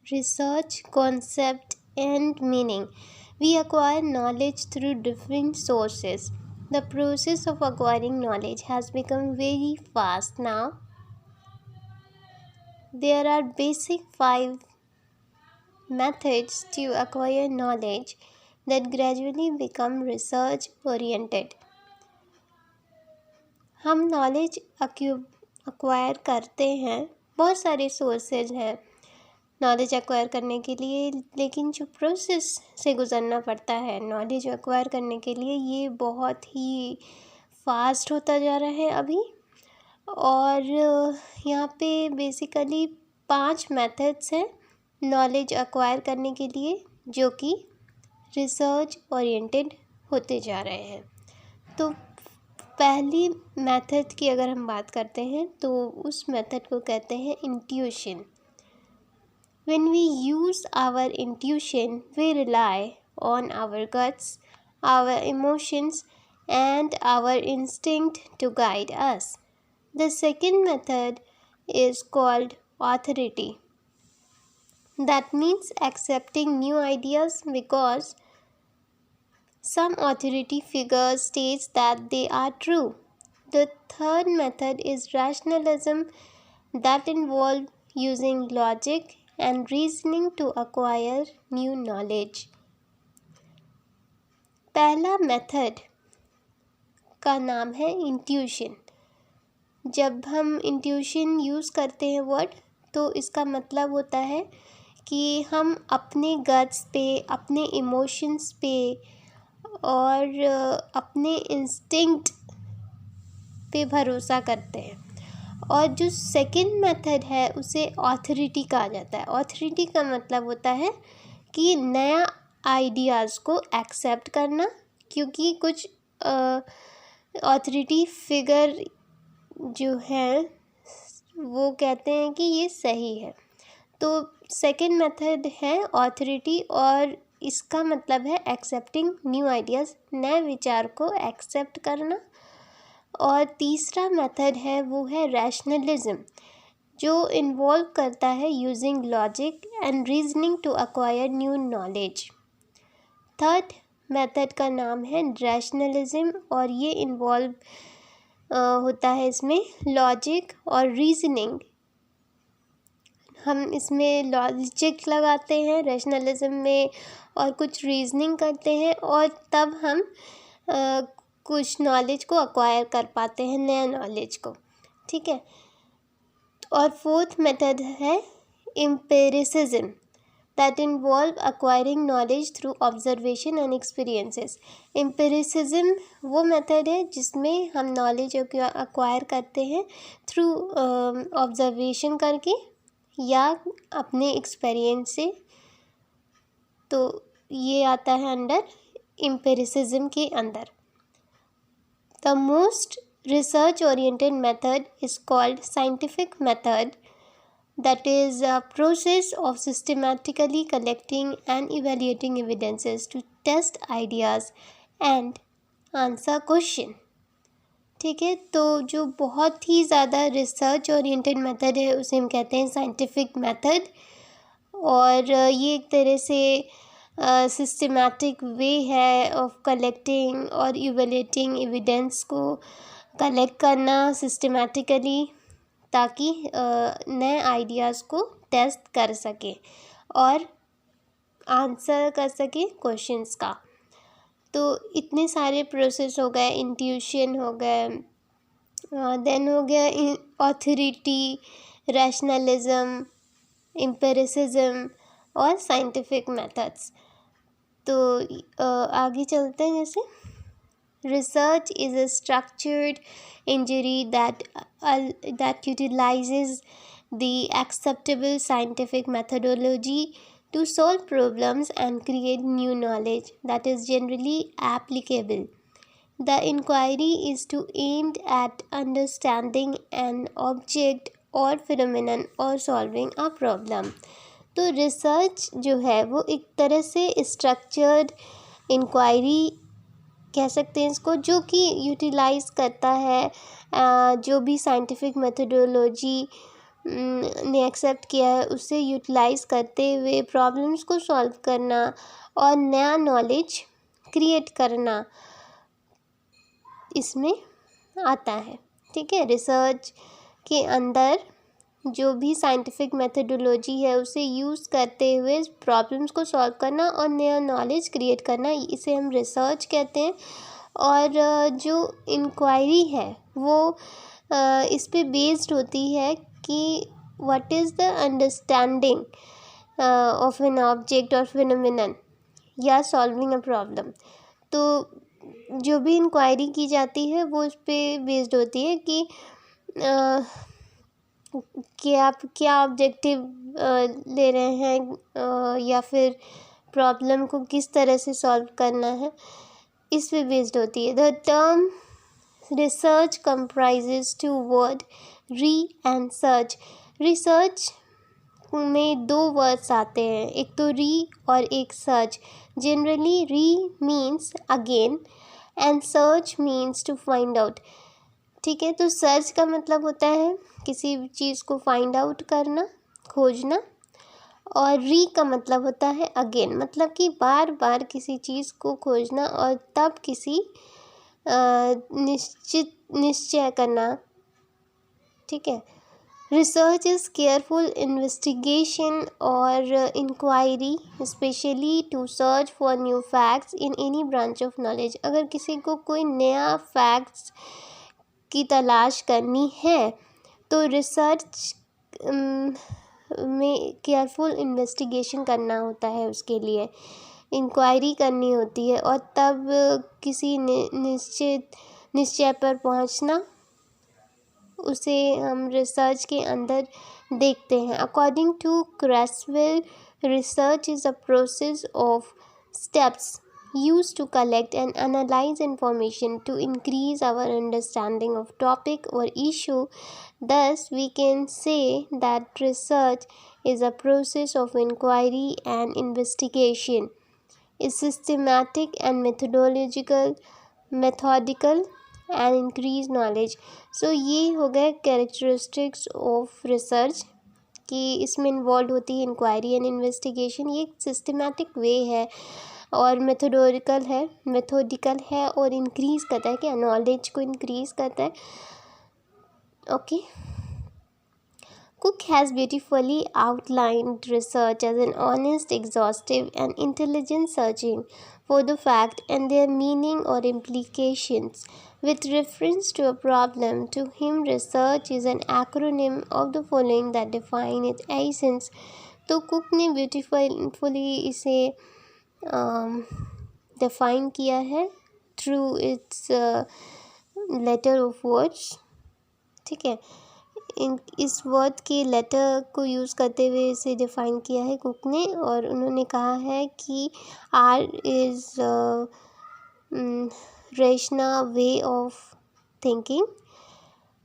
research, concept, and meaning. We acquire knowledge through different sources. The process of acquiring knowledge has become very fast now. There are basic five methods to acquire knowledge that gradually become research oriented. हम knowledge acquire करते हैं, बहुत सारे sources हैं knowledge acquire करने के लिए, लेकिन जो प्रोसेस से गुज़रना पड़ता है नॉलेज एक्वायर करने के लिए ये बहुत ही फास्ट होता जा रहा है अभी। और यहाँ पे बेसिकली 5 मेथड्स हैं नॉलेज एक्वायर करने के लिए जो कि रिसर्च ओरिएंटेड होते जा रहे हैं। तो पहली मेथड की अगर हम बात करते हैं तो उस मेथड को कहते हैं intuition. When we use our intuition, we rely on our guts, our emotions, and our instinct to guide us. The second method is called authority. That means accepting new ideas because some authority figure states that they are true. The third method is rationalism, that involves using logic and reasoning to acquire new knowledge. पहला method का नाम है intuition. जब हम intuition use करते हैं word, तो इसका मतलब होता है कि हम अपने गट्स पे, अपने इमोशंस पे और अपने इंस्टिंक्ट पे भरोसा करते हैं। और जो सेकंड मेथड है उसे ऑथोरिटी कहा जाता है। ऑथोरिटी का मतलब होता है कि नया आइडियाज़ को एक्सेप्ट करना, क्योंकि कुछ ऑथोरिटी फिगर जो है वो कहते हैं कि ये सही है। तो सेकंड मेथड है ऑथोरिटी और इसका मतलब है एक्सेप्टिंग न्यू आइडियाज़, नए विचार को एक्सेप्ट करना। और तीसरा मेथड है वो है रैशनलिज्म, जो इन्वॉल्व करता है using logic and reasoning to acquire new knowledge. Third method का नाम है रैशनलिज्म और ये इन्वॉल्व होता है इसमें लॉजिक और रीजनिंग। हम इसमें लॉजिक लगाते हैं रैशनलिज्म में और कुछ रीजनिंग करते हैं और तब हम कुछ नॉलेज को अक्वायर कर पाते हैं, नया नॉलेज को। ठीक है। और फोर्थ मेथड है empiricism, that involve acquiring knowledge through observation and experiences. Empiricism वो मेथड है जिसमें हम नॉलेज एक्वायर करते हैं थ्रू ऑब्जर्वेशन करके या अपने एक्सपीरियंस से। तो ये आता है अंडर एम्पिरिसिज्म के अंदर। The most research-oriented method is called scientific method, that is a process of systematically collecting and evaluating evidences to test ideas and answer question. ठीक है, तो जो बहुत ही ज़्यादा रिसर्च ओरिएंटेड मेथड है उसे हम कहते हैं साइंटिफिक मेथड। और ये एक तरह से सिस्टमैटिक वे है ऑफ कलेक्टिंग और इवेल्युएटिंग एविडेंस को कलेक्ट करना सिस्टमैटिकली, ताकि नए आइडियाज़ को टेस्ट कर सके और आंसर कर सके क्वेश्चंस का। तो इतने सारे प्रोसेस हो गए, इंट्यूशन हो गए, देन हो गया ऑथोरिटी, रैशनलिज्म, एम्पिरिसिज्म और साइंटिफिक मेथड्स। तो आगे चलते हैं। जैसे research is a structured injury that utilises the acceptable scientific methodology to solve problems and create new knowledge that is generally applicable. The inquiry is to aimed at understanding an object or phenomenon or solving a problem. तो research जो है वो एक तरह से structured inquiry कह सकते हैं इसको, जो कि यूटिलाइज़ करता है जो भी साइंटिफिक मेथडोलॉजी ने एक्सेप्ट किया है उसे यूटिलाइज करते हुए प्रॉब्लम्स को सॉल्व करना और नया नॉलेज क्रिएट करना इसमें आता है। ठीक है, रिसर्च के अंदर जो भी साइंटिफिक मेथडोलॉजी है उसे यूज़ करते हुए प्रॉब्लम्स को सॉल्व करना और नया नॉलेज क्रिएट करना, इसे हम रिसर्च कहते हैं। और जो इंक्वायरी है वो इस पे बेस्ड होती है कि what is the understanding of an object और फिनोमिनन या सॉल्विंग अ प्रॉब्लम। तो जो भी इंक्वायरी की जाती है वो इस पे बेस्ड होती है कि आप क्या ऑब्जेक्टिव ले रहे हैं या फिर प्रॉब्लम को किस तरह से सॉल्व करना है, इस पे बेस्ड होती है। The term research comprises two word re and search. Research में दो वर्ड्स आते हैं, एक तो री और एक search. Generally re means again and search means to find out. ठीक है, तो सर्च का मतलब होता है किसी चीज़ को फाइंड आउट करना, खोजना, और री का मतलब होता है अगेन, मतलब कि बार बार किसी चीज़ को खोजना और तब किसी निश्चय करना। ठीक है, रिसर्च इज़ केयरफुल इन्वेस्टिगेशन और inquiry specially to search for new facts in any branch of knowledge. अगर किसी को कोई नया फैक्ट्स की तलाश करनी है तो रिसर्च में केयरफुल इन्वेस्टिगेशन करना होता है, उसके लिए इंक्वायरी करनी होती है और तब किसी निश्चय पर पहुंचना, उसे हम रिसर्च के अंदर देखते हैं। According to Creswell, research is a process of steps used to collect and analyze information to increase our understanding of topic or issue. Thus, we can say that research is a process of inquiry and investigation, is systematic and methodical and increase knowledge. So ये हो गए characteristics of research कि इसमें involve होती है inquiry and investigation. ये एक systematic way है और मेथोडिकल है और इंक्रीज़ करता है, क्या नॉलेज को इंक्रीज़ करता है। Okay, Cook has beautifully outlined research as an honest, exhaustive, and intelligent searching for the fact and their meaning or implications. With reference to a problem, to him research is an acronym of the following that define its essence. तो Cook ने beautifully इसे define किया है through its letter of words. ठीक है, इस word के letter को यूज़ करते हुए इसे डिफ़ाइन किया है कुक ने, और उन्होंने कहा है कि R is rational way of thinking,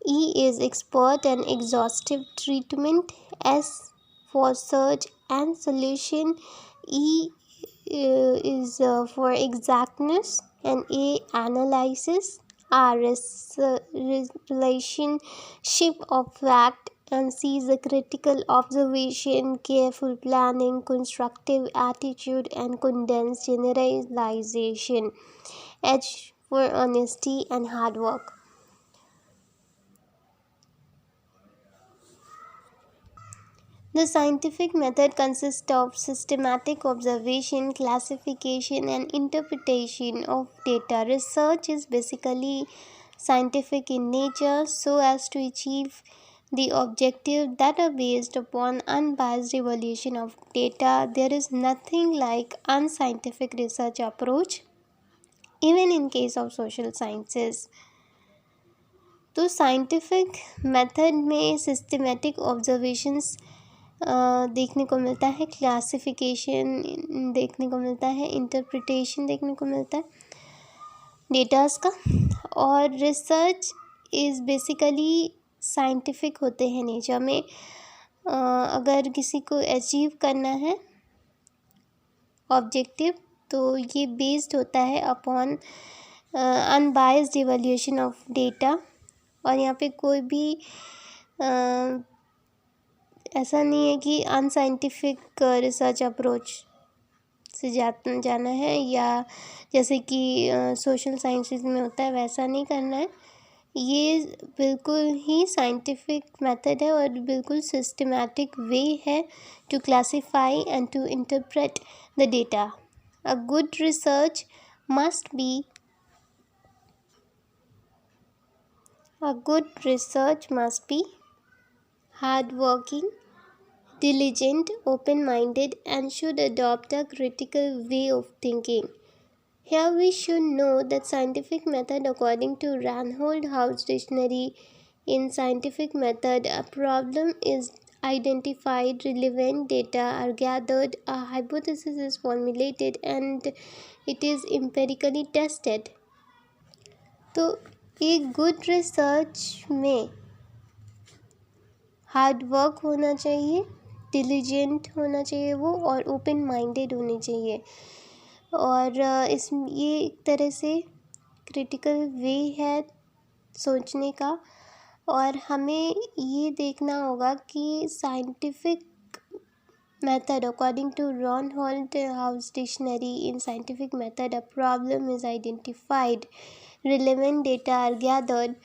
E is expert and exhaustive treatment, S for search and solution, E is for exactness, and A analysis, R is relationship of fact, and C is a critical observation, careful planning, constructive attitude, and condensed generalization. H for honesty and hard work. The scientific method consists of systematic observation, classification, and interpretation of data. Research is basically scientific in nature so as to achieve the objectives that are based upon unbiased evaluation of data. There is nothing like unscientific research approach, even in case of social sciences. तो scientific method में systematic observations देखने को मिलता है, classification देखने को मिलता है, इंटरप्रिटेशन देखने को मिलता है डेटास का, और रिसर्च इज़ बेसिकली साइंटिफिक होते हैं नेचर में। अगर किसी को अचीव करना है ऑब्जेक्टिव तो ये बेस्ड होता है upon unbiased evaluation of data, और यहाँ पे कोई भी बिना बायस के इवैल्यूएशन ऑफ डेटा के कोई भी कंक्लूजन नहीं निकाला जाता है। ठीक है, ऐसा नहीं है कि अनसाइंटिफिक रिसर्च अप्रोच से जाना है, या जैसे कि सोशल साइंसेस में होता है वैसा नहीं करना है। ये बिल्कुल ही साइंटिफिक मेथड है और बिल्कुल सिस्टमैटिक वे है to classify and to interpret the data. A good research must be hardworking, diligent, open-minded, and should adopt a critical way of thinking. Here we should know that scientific method, according to Reinhold House Dictionary, in scientific method, a problem is identified, relevant data are gathered, a hypothesis is formulated, and it is empirically tested. तो एक good research में hard work होना चाहिए, diligent होना चाहिए वो, और open minded होनी चाहिए। और ये एक तरह से क्रिटिकल वे है सोचने का। और हमें ये देखना होगा कि scientific method, according to Reinhold House Dictionary, in scientific method a problem is identified, relevant data are gathered,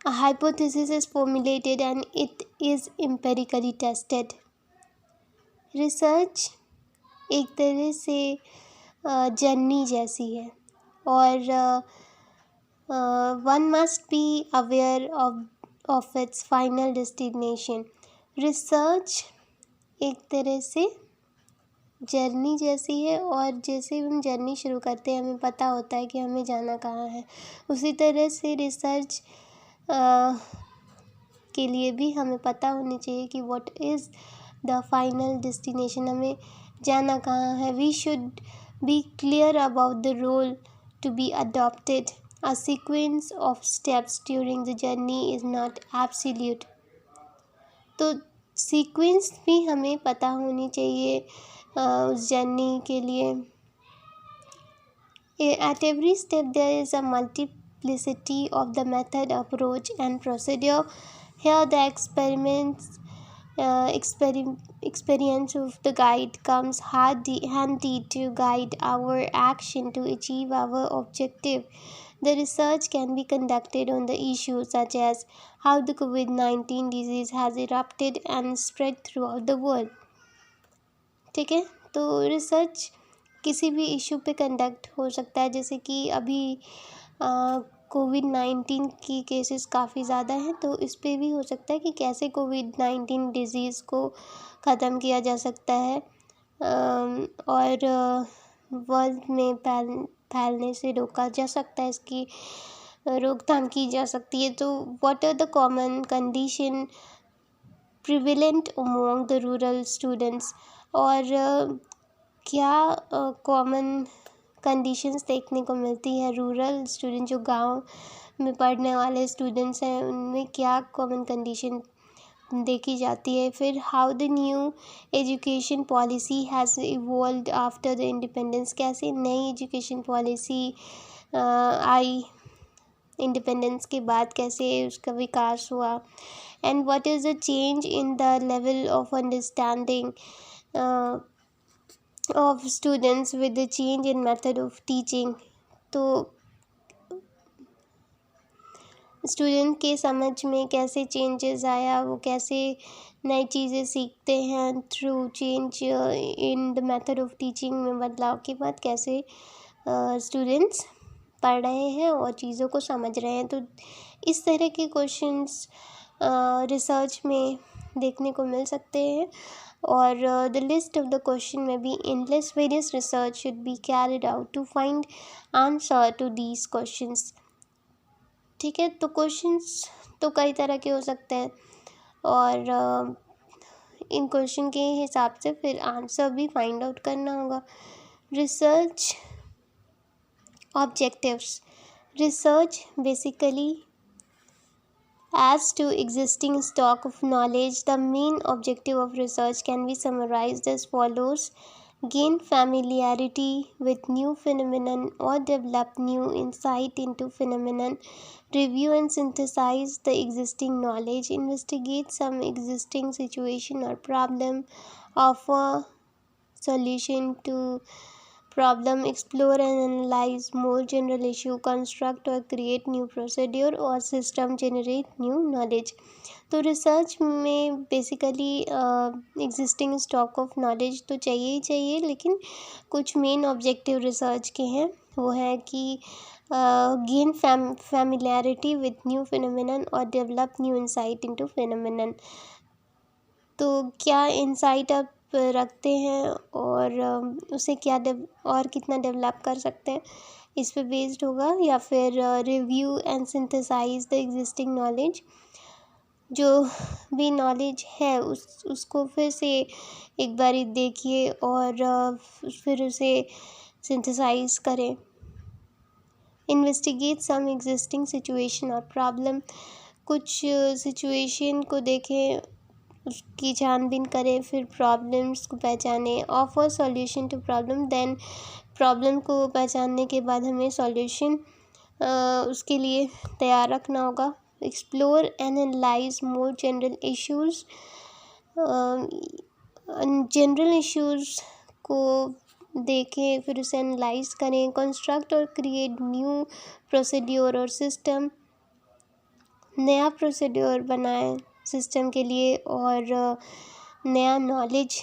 a hypothesis is formulated, and it is empirically tested. Research एक तरह से जर्नी जैसी है, और one must be aware of its final destination. Research एक तरह से journey जैसी है, और जैसे हम जर्नी शुरू करते हैं हमें पता होता है कि हमें जाना कहाँ है, उसी तरह से रिसर्च के लिए भी हमें पता होनी चाहिए कि what is the final destination, हमें जाना कहाँ है। We should be clear about the role to be adopted. A sequence of steps during the journey is not absolute. तो सीक्वेंस भी हमें पता होनी चाहिए उस जर्नी के लिए। At every step there is a multiplicity of the method, approach, and procedure. Here the experience of the guide comes handy to guide our action to achieve our objective. The research can be conducted on the issues such as how the COVID-19 disease has erupted and spread throughout the world. ठीक है, तो research किसी भी issue पे conduct हो सकता है, जैसे कि अभी कोविड-19 की केसेस काफ़ी ज़्यादा हैं, तो इस पे भी हो सकता है कि कैसे कोविड-19 डिज़ीज़ को ख़त्म किया जा सकता है और वर्ल्ड में फैलने से रोका जा सकता है, इसकी रोकथाम की जा सकती है। तो what are the common condition prevalent among the rural students, और क्या कॉमन कंडीशंस देखने को मिलती है रूरल स्टूडेंट, जो गांव में पढ़ने वाले स्टूडेंट्स हैं, उनमें क्या कॉमन कंडीशन देखी जाती है। फिर how the new education policy has evolved after the independence, कैसे नई एजुकेशन पॉलिसी आई इंडिपेंडेंस के बाद, कैसे उसका विकास हुआ। And what is the change in the level of understanding of students with the change in method of teaching। तो student के समझ में कैसे चेंजेस आया, वो कैसे नई चीज़ें सीखते हैं through change in the method of teaching में बदलाव के बाद कैसे स्टूडेंट्स पढ़ रहे हैं और चीज़ों को समझ रहे हैं। तो इस तरह के क्वेश्चंस रिसर्च में देखने को मिल सकते हैं, और the list of the question may be endless. Various research should be carried out to find answer to these questions। ठीक है, तो क्वेश्चंस तो कई तरह के हो सकते हैं, और इन क्वेश्चन के हिसाब से फिर आंसर भी फाइंड आउट करना होगा। Research objectives. Research basically as to existing stock of knowledge. The main objective of research can be summarized as follows. gain familiarity with new phenomenon or develop new insight into phenomenon, review and synthesize the existing knowledge, investigate some existing situation or problem, offer solution to problem, explore and analyze more general issue, construct or create new procedure or system, generate new knowledge. तो research में basically existing stock of knowledge तो चाहिए ही चाहिए, लेकिन कुछ main objective research के हैं, वो है कि gain familiarity with new phenomenon और develop new insight into phenomenon. तो क्या इंसाइट आप रखते हैं और उसे क्या और कितना डेवलप कर सकते हैं, इस पे बेस्ड होगा। या फिर review and synthesise the existing knowledge, जो भी नॉलेज है उसको फिर से एक बारी देखिए और फिर उसे सिंथेसाइज करें। इन्वेस्टिगेट सम एग्जिस्टिंग सिचुएशन और प्रॉब्लम, कुछ सिचुएशन को देखें, उसकी छानबीन करें, फिर प्रॉब्लम्स को पहचानें, offer solution to problem, then problem को पहचानने के बाद हमें सॉल्यूशन उसके लिए तैयार रखना होगा। Explore and analyse more general issues, general issues को देखें, फिर उसे एनालाइज करें। कंस्ट्रक्ट और क्रिएट न्यू प्रोसीड्योर और सिस्टम, नया प्रोसीड्योर बनाएं सिस्टम के लिए और नया नॉलेज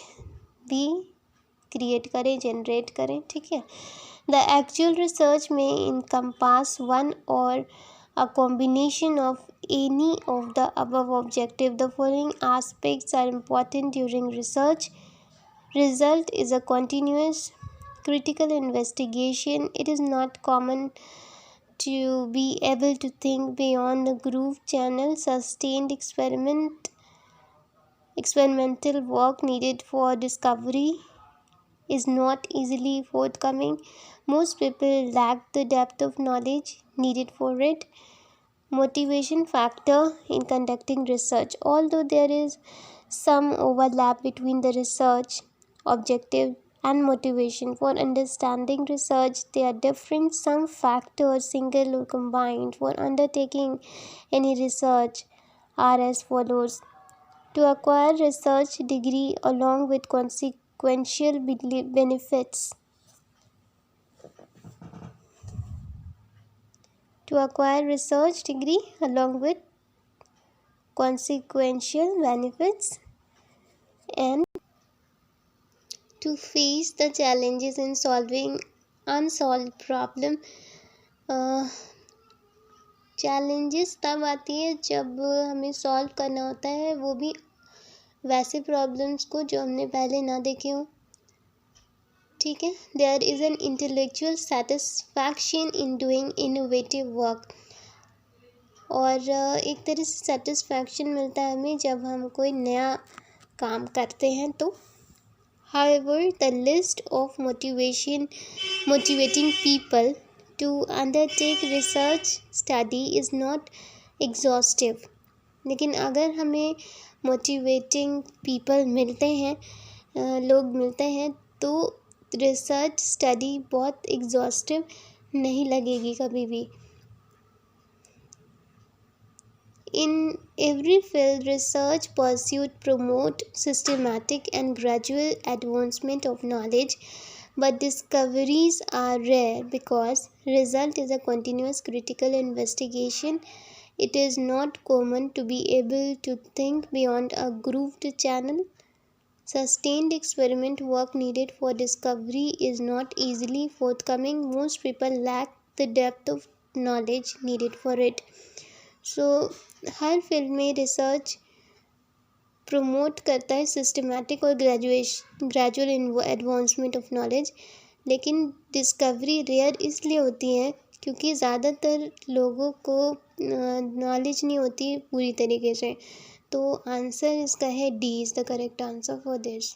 भी क्रिएट करें, जनरेट करें, ठीक है। द एक्चुअल रिसर्च में इनकम्पास वन और a combination of any of the above objective. The following aspects are important during research. Result is a continuous critical investigation. It is not common to be able to think beyond the groove channel. Sustained experimental work needed for discovery is not easily forthcoming. Most people lack the depth of knowledge needed for it. Motivation factor in conducting research. Although there is some overlap between the research objective and motivation for understanding research, they are different. Some factors, single or combined, for undertaking any research are as follows. To acquire research degree along with consequential benefits. To acquire research degree along with consequential benefits, and to face the challenges in solving unsolved problem. Challenges तब आती है जब हमें solve करना होता है, वो भी वैसे प्रॉब्लम्स को जो हमने पहले ना देखे हों, ठीक है। There is an intellectual satisfaction in doing innovative work, और एक तरह से सेटिस्फैक्शन मिलता है हमें जब हम कोई नया काम करते हैं तो। However, the list of motivating people to undertake research study is not exhaustive. लेकिन अगर हमें मोटिवेटिंग पीपल मिलते हैं, लोग मिलते हैं, तो रिसर्च स्टडी बहुत एग्जॉस्टिव नहीं लगेगी कभी भी। In every field, research pursuit promote systematic and gradual advancement of knowledge, but discoveries are rare because result is a continuous critical investigation. It is not common to be able to think beyond a grooved channel. Sustained experiment work needed for discovery is not easily forthcoming. Most people lack the depth of knowledge needed for it. So, her field में research promote करता है systematic और gradual advancement of knowledge, लेकिन discovery rare इसलिए होती है क्योंकि ज़्यादातर लोगों को नॉलेज नहीं होती पूरी तरीके से। तो आंसर इसका है D is the correct answer for this.